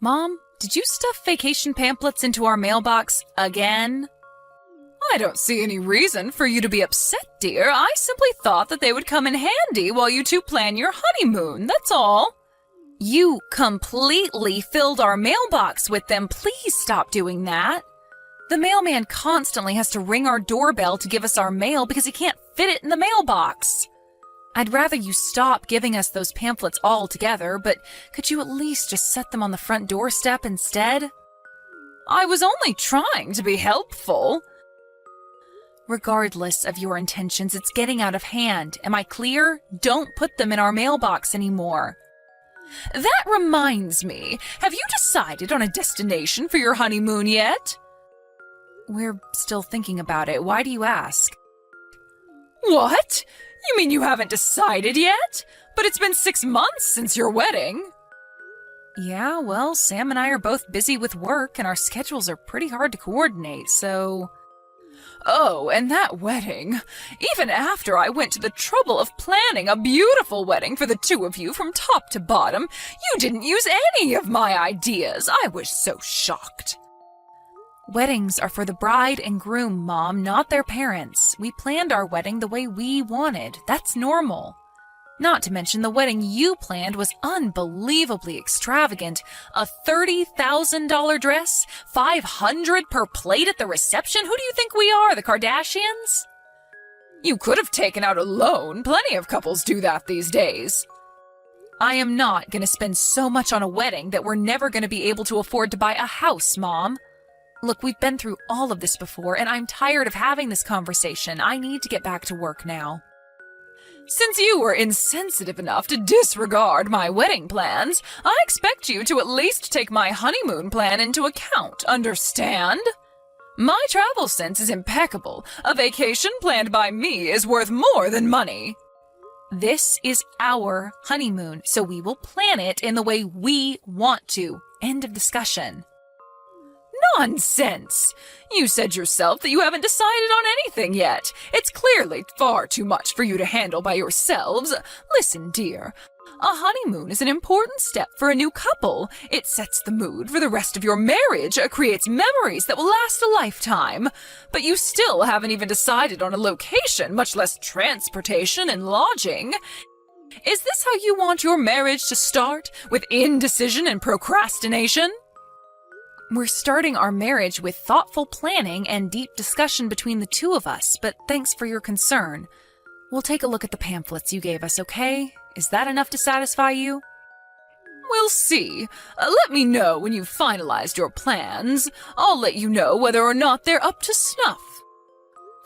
Mom, did you stuff vacation pamphlets into our mailbox again? I don't see any reason for you to be upset, dear. I simply thought that they would come in handy while you two plan your honeymoon, that's all. You completely filled our mailbox with them. Please stop doing that. The mailman constantly has to ring our doorbell to give us our mail because he can't fit it in the mailbox. I'd rather you stop giving us those pamphlets altogether, but could you at least just set them on the front doorstep instead? I was only trying to be helpful. Regardless of your intentions, it's getting out of hand. Am I clear? Don't put them in our mailbox anymore. That reminds me, have you decided on a destination for your honeymoon yet? We're still thinking about it. Why do you ask? What? You mean you haven't decided yet? But it's been 6 months since your wedding. Yeah, well, Sam and I are both busy with work, and our schedules are pretty hard to coordinate, so... Oh, and that wedding. Even after I went to the trouble of planning a beautiful wedding for the two of you from top to bottom, you didn't use any of my ideas. I was so shocked. Weddings are for the bride and groom, Mom, not their parents. We planned our wedding the way we wanted. That's normal. Not to mention the wedding you planned was unbelievably extravagant. A $30,000 dress? $500 per plate at the reception? Who do you think we are, the Kardashians? You could have taken out a loan. Plenty of couples do that these days. I am not going to spend so much on a wedding that we're never going to be able to afford to buy a house, Mom. Look, we've been through all of this before, and I'm tired of having this conversation. I need to get back to work now. Since you were insensitive enough to disregard my wedding plans, I expect you to at least take my honeymoon plan into account, understand? My travel sense is impeccable. A vacation planned by me is worth more than money. This is our honeymoon, so we will plan it in the way we want to. End of discussion. Nonsense! You said yourself that you haven't decided on anything yet. It's clearly far too much for you to handle by yourselves. Listen, dear, a honeymoon is an important step for a new couple. It sets the mood for the rest of your marriage, creates memories that will last a lifetime. But you still haven't even decided on a location, much less transportation and lodging. Is this how you want your marriage to start, with indecision and procrastination? We're starting our marriage with thoughtful planning and deep discussion between the two of us, but thanks for your concern. We'll take a look at the pamphlets you gave us, okay? Is that enough to satisfy you? We'll see. Let me know when you've finalized your plans. I'll let you know whether or not they're up to snuff.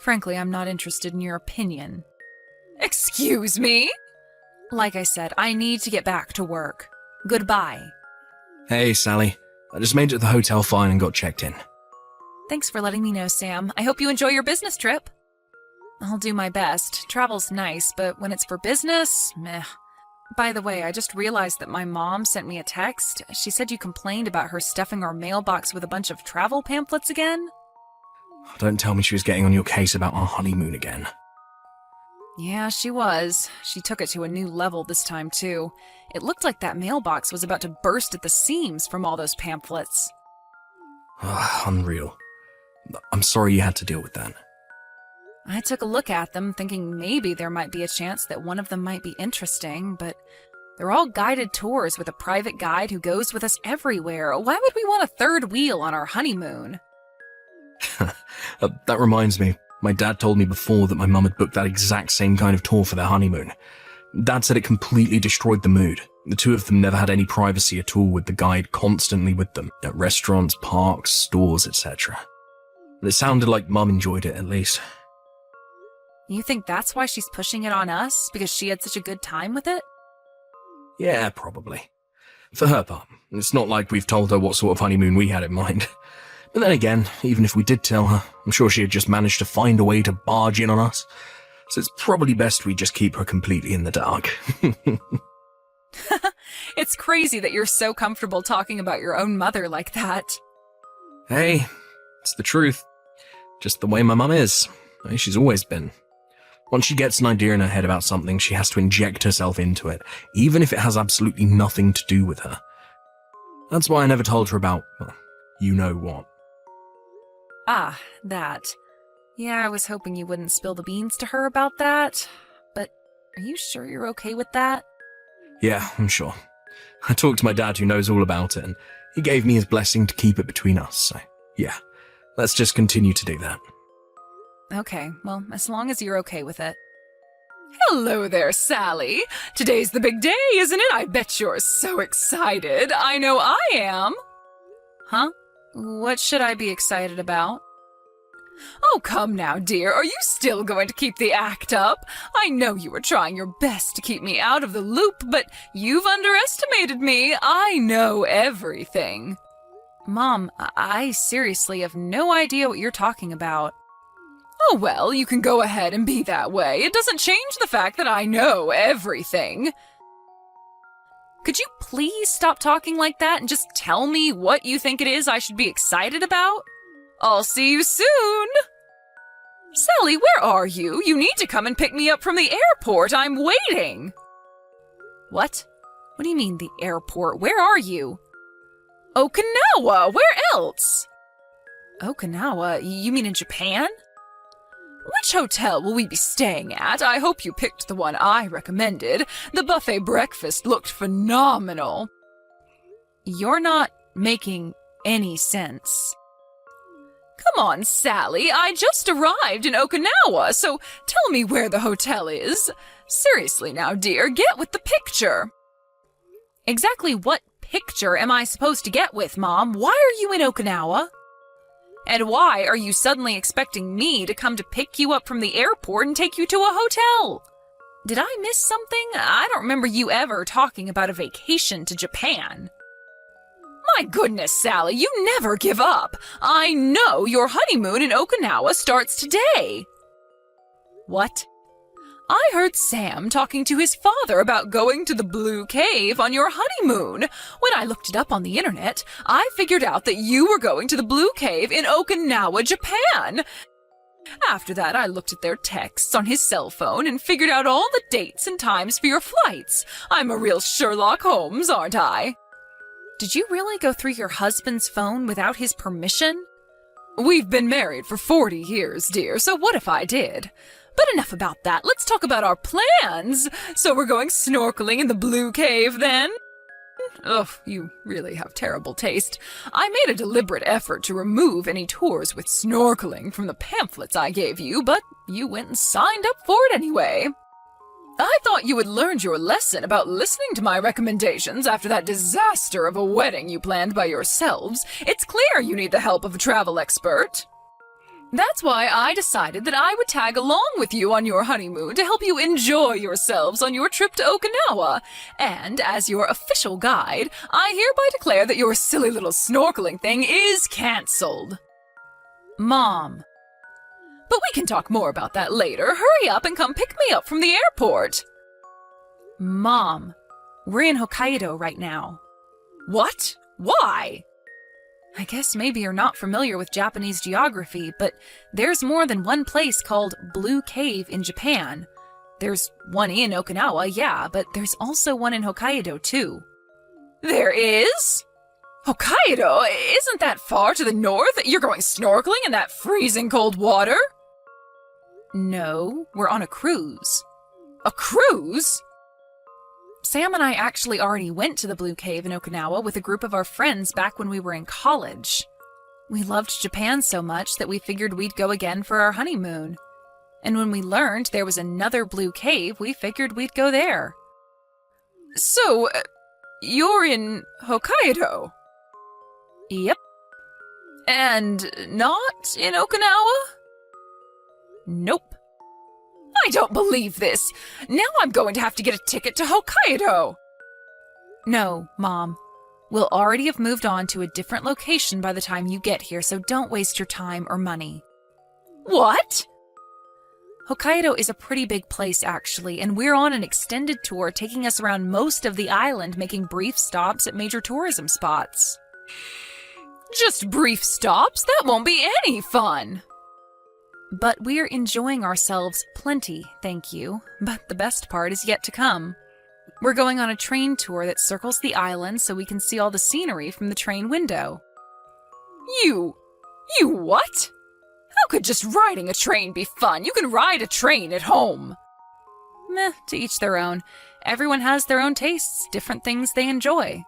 Frankly, I'm not interested in your opinion. Excuse me? Like I said, I need to get back to work. Goodbye. Hey, Sally. I just made it to the hotel fine and got checked in. Thanks for letting me know, Sam. I hope you enjoy your business trip. I'll do my best. Travel's nice, but when it's for business, meh. By the way, I just realized that my mom sent me a text. She said you complained about her stuffing our mailbox with a bunch of travel pamphlets again? Don't tell me she was getting on your case about our honeymoon again. Yeah, she was. She took it to a new level this time, too. It looked like that mailbox was about to burst at the seams from all those pamphlets. Unreal. I'm sorry you had to deal with that. I took a look at them, thinking maybe there might be a chance that one of them might be interesting, but they're all guided tours with a private guide who goes with us everywhere. Why would we want a third wheel on our honeymoon? That reminds me. My dad told me before that my mum had booked that exact same kind of tour for their honeymoon. Dad said it completely destroyed the mood. The two of them never had any privacy at all, with the guide constantly with them, at restaurants, parks, stores, etc. But it sounded like Mum enjoyed it, at least. You think that's why she's pushing it on us? Because she had such a good time with it? Yeah, probably. For her part, it's not like we've told her what sort of honeymoon we had in mind. But then again, even if we did tell her, I'm sure she had just managed to find a way to barge in on us. So it's probably best we just keep her completely in the dark. It's crazy that you're so comfortable talking about your own mother like that. Hey, it's the truth. Just the way my mum is. The way she's always been. Once she gets an idea in her head about something, she has to inject herself into it, even if it has absolutely nothing to do with her. That's why I never told her about, well, you know what. Ah, that. Yeah, I was hoping you wouldn't spill the beans to her about that. But are you sure you're okay with that? Yeah, I'm sure. I talked to my dad who knows all about it, and he gave me his blessing to keep it between us, so yeah, let's just continue to do that. Okay, well, as long as you're okay with it. Hello there, Sally. Today's the big day, isn't it? I bet you're so excited. I know I am. Huh? What should I be excited about? Oh, come now, dear. Are you still going to keep the act up? I know you were trying your best to keep me out of the loop, but you've underestimated me. I know everything. Mom, I seriously have no idea what you're talking about. Oh, well, you can go ahead and be that way. It doesn't change the fact that I know everything. Could you please stop talking like that and just tell me what you think it is I should be excited about? I'll see you soon! Sally, where are you? You need to come and pick me up from the airport. I'm waiting! What? What do you mean, the airport? Where are you? Okinawa! Where else? Okinawa? You mean in Japan? Which hotel will we be staying at? I hope you picked the one I recommended. The buffet breakfast looked phenomenal. You're not making any sense. Come on, Sally. I just arrived in Okinawa, so tell me where the hotel is. Seriously now, dear, get with the picture. Exactly what picture am I supposed to get with, Mom? Why are you in Okinawa? And why are you suddenly expecting me to come to pick you up from the airport and take you to a hotel? Did I miss something? I don't remember you ever talking about a vacation to Japan. My goodness, Sally, you never give up. I know your honeymoon in Okinawa starts today. What? I heard Sam talking to his father about going to the Blue Cave on your honeymoon. When I looked it up on the internet, I figured out that you were going to the Blue Cave in Okinawa, Japan. After that, I looked at their texts on his cell phone and figured out all the dates and times for your flights. I'm a real Sherlock Holmes, aren't I? Did you really go through your husband's phone without his permission? We've been married for 40 years, dear, so what if I did? But enough about that. Let's talk about our plans. So we're going snorkeling in the Blue Cave, then? Ugh, you really have terrible taste. I made a deliberate effort to remove any tours with snorkeling from the pamphlets I gave you, but you went and signed up for it anyway. I thought you had learned your lesson about listening to my recommendations after that disaster of a wedding you planned by yourselves. It's clear you need the help of a travel expert. That's why I decided that I would tag along with you on your honeymoon to help you enjoy yourselves on your trip to Okinawa. And as your official guide, I hereby declare that your silly little snorkeling thing is cancelled. Mom. But we can talk more about that later. Hurry up and come pick me up from the airport. Mom, we're in Hokkaido right now. What? Why? I guess maybe you're not familiar with Japanese geography, but there's more than one place called Blue Cave in Japan. There's one in Okinawa, yeah, but there's also one in Hokkaido, too. There is? Hokkaido? Isn't that far to the north? You're going snorkeling in that freezing cold water? No, we're on a cruise. A cruise? Sam and I actually already went to the Blue Cave in Okinawa with a group of our friends back when we were in college. We loved Japan so much that we figured we'd go again for our honeymoon. And when we learned there was another Blue Cave, we figured we'd go there. So, you're in Hokkaido? Yep. And not in Okinawa? Nope. I don't believe this. Now I'm going to have to get a ticket to Hokkaido. No, Mom. We'll already have moved on to a different location by the time you get here, so don't waste your time or money. What? Hokkaido is a pretty big place, actually, and we're on an extended tour taking us around most of the island, making brief stops at major tourism spots. Just brief stops? That won't be any fun. But we're enjoying ourselves plenty, thank you. But the best part is yet to come. We're going on a train tour that circles the island so we can see all the scenery from the train window. You what? How could just riding a train be fun? You can ride a train at home. Meh, to each their own. Everyone has their own tastes, different things they enjoy.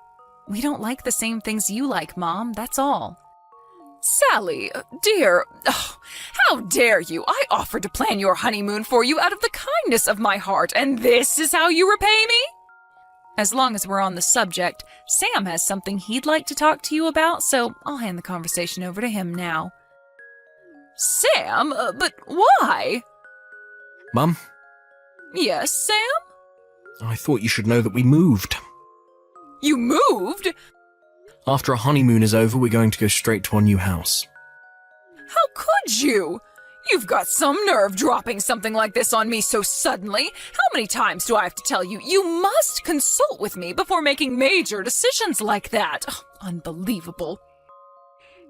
We don't like the same things you like, Mom, that's all. Sally, dear, how dare you? I offered to plan your honeymoon for you out of the kindness of my heart, and this is how you repay me? As long as we're on the subject, Sam has something he'd like to talk to you about, so I'll hand the conversation over to him now. Sam? But why? Mum? Yes, Sam? I thought you should know that we moved. You moved? After our honeymoon is over, we're going to go straight to our new house. How could you? You've got some nerve dropping something like this on me so suddenly. How many times do I have to tell you? You must consult with me before making major decisions like that. Unbelievable.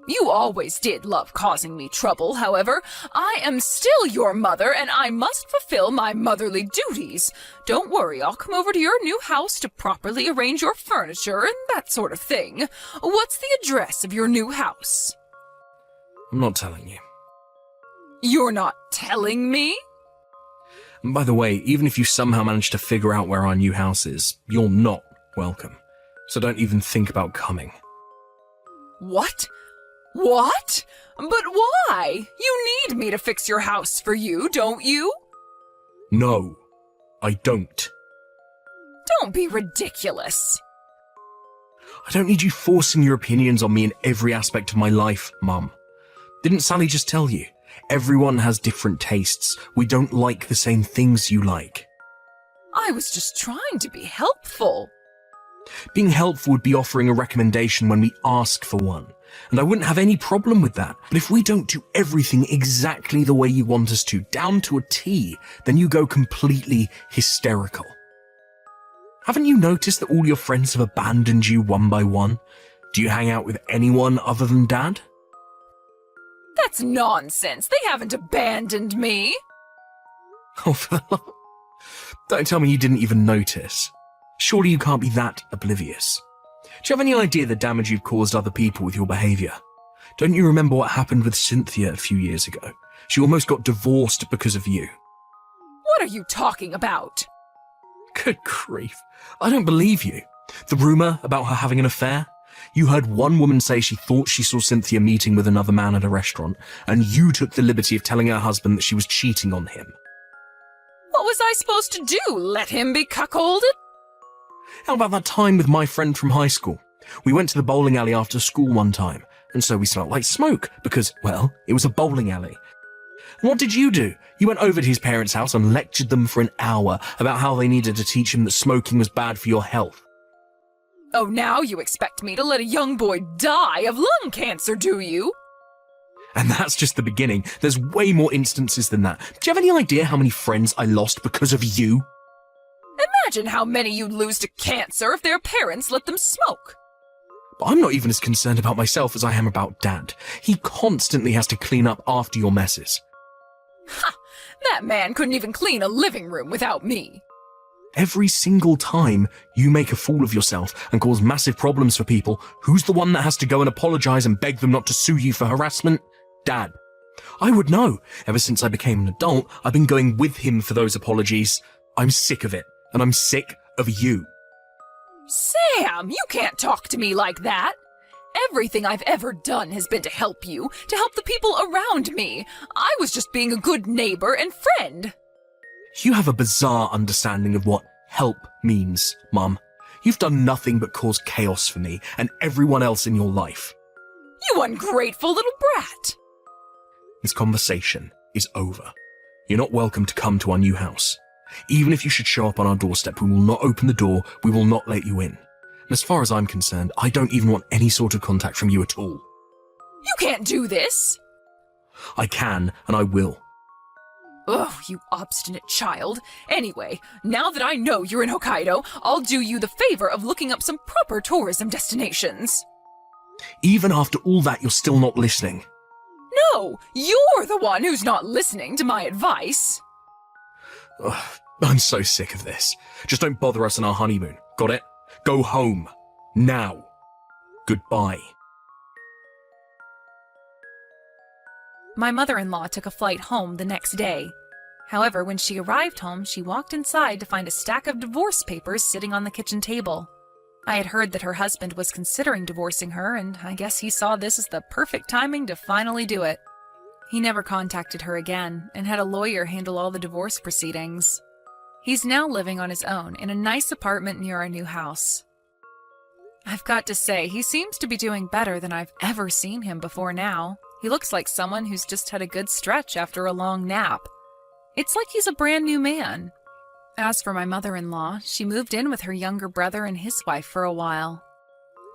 You always did love causing me trouble, however. I am still your mother, and I must fulfill my motherly duties. Don't worry, I'll come over to your new house to properly arrange your furniture and that sort of thing. What's the address of your new house? I'm not telling you. You're not telling me? And by the way, even if you somehow manage to figure out where our new house is, you're not welcome. So don't even think about coming. What? What? But why? You need me to fix your house for you, don't you? No, I don't. Don't be ridiculous. I don't need you forcing your opinions on me in every aspect of my life, Mum. Didn't Sally just tell you? Everyone has different tastes. We don't like the same things you like. I was just trying to be helpful. Being helpful would be offering a recommendation when we ask for one, and I wouldn't have any problem with that. But if we don't do everything exactly the way you want us to, down to a T, then you go completely hysterical. Haven't you noticed that all your friends have abandoned you one by one? Do you hang out with anyone other than Dad? That's nonsense. They haven't abandoned me. Oh, for the love... Don't tell me you didn't even notice. Surely you can't be that oblivious. Do you have any idea the damage you've caused other people with your behaviour? Don't you remember what happened with Cynthia a few years ago? She almost got divorced because of you. What are you talking about? Good grief. I don't believe you. The rumour about her having an affair? You heard one woman say she thought she saw Cynthia meeting with another man at a restaurant, and you took the liberty of telling her husband that she was cheating on him. What was I supposed to do? Let him be cuckolded? How about that time with my friend from high school? We went to the bowling alley after school one time, and so we smelled like smoke, because, well, it was a bowling alley. And what did you do? You went over to his parents' house and lectured them for an hour about how they needed to teach him that smoking was bad for your health. Oh, now you expect me to let a young boy die of lung cancer, do you? And that's just the beginning. There's way more instances than that. Do you have any idea how many friends I lost because of you? Imagine how many you'd lose to cancer if their parents let them smoke. But I'm not even as concerned about myself as I am about Dad. He constantly has to clean up after your messes. Ha! That man couldn't even clean a living room without me. Every single time you make a fool of yourself and cause massive problems for people, who's the one that has to go and apologize and beg them not to sue you for harassment? Dad. I would know. Ever since I became an adult, I've been going with him for those apologies. I'm sick of it, and I'm sick of you. Sam, you can't talk to me like that. Everything I've ever done has been to help you, to help the people around me. I was just being a good neighbor and friend. You have a bizarre understanding of what help means, Mum. You've done nothing but cause chaos for me and everyone else in your life. You ungrateful little brat. This conversation is over. You're not welcome to come to our new house. Even if you should show up on our doorstep, we will not open the door, we will not let you in. And as far as I'm concerned, I don't even want any sort of contact from you at all. You can't do this. I can, and I will. Ugh, you obstinate child. Anyway, now that I know you're in Hokkaido, I'll do you the favor of looking up some proper tourism destinations. Even after all that, you're still not listening. No, you're the one who's not listening to my advice. Ugh, I'm so sick of this. Just don't bother us on our honeymoon. Got it? Go home. Now. Goodbye. My mother-in-law took a flight home the next day. However, when she arrived home, she walked inside to find a stack of divorce papers sitting on the kitchen table. I had heard that her husband was considering divorcing her, and I guess he saw this as the perfect timing to finally do it. He never contacted her again and had a lawyer handle all the divorce proceedings. He's now living on his own in a nice apartment near our new house. I've got to say, he seems to be doing better than I've ever seen him before now. He looks like someone who's just had a good stretch after a long nap. It's like he's a brand new man. As for my mother-in-law, she moved in with her younger brother and his wife for a while.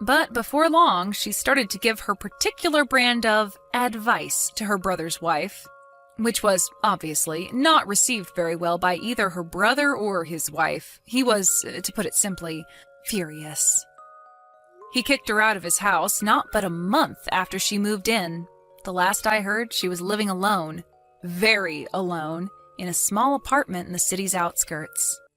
But before long, she started to give her particular brand of advice to her brother's wife, which was, obviously, not received very well by either her brother or his wife. He was, to put it simply, furious. He kicked her out of his house not but a month after she moved in. The last I heard, she was living alone, very alone, in a small apartment in the city's outskirts.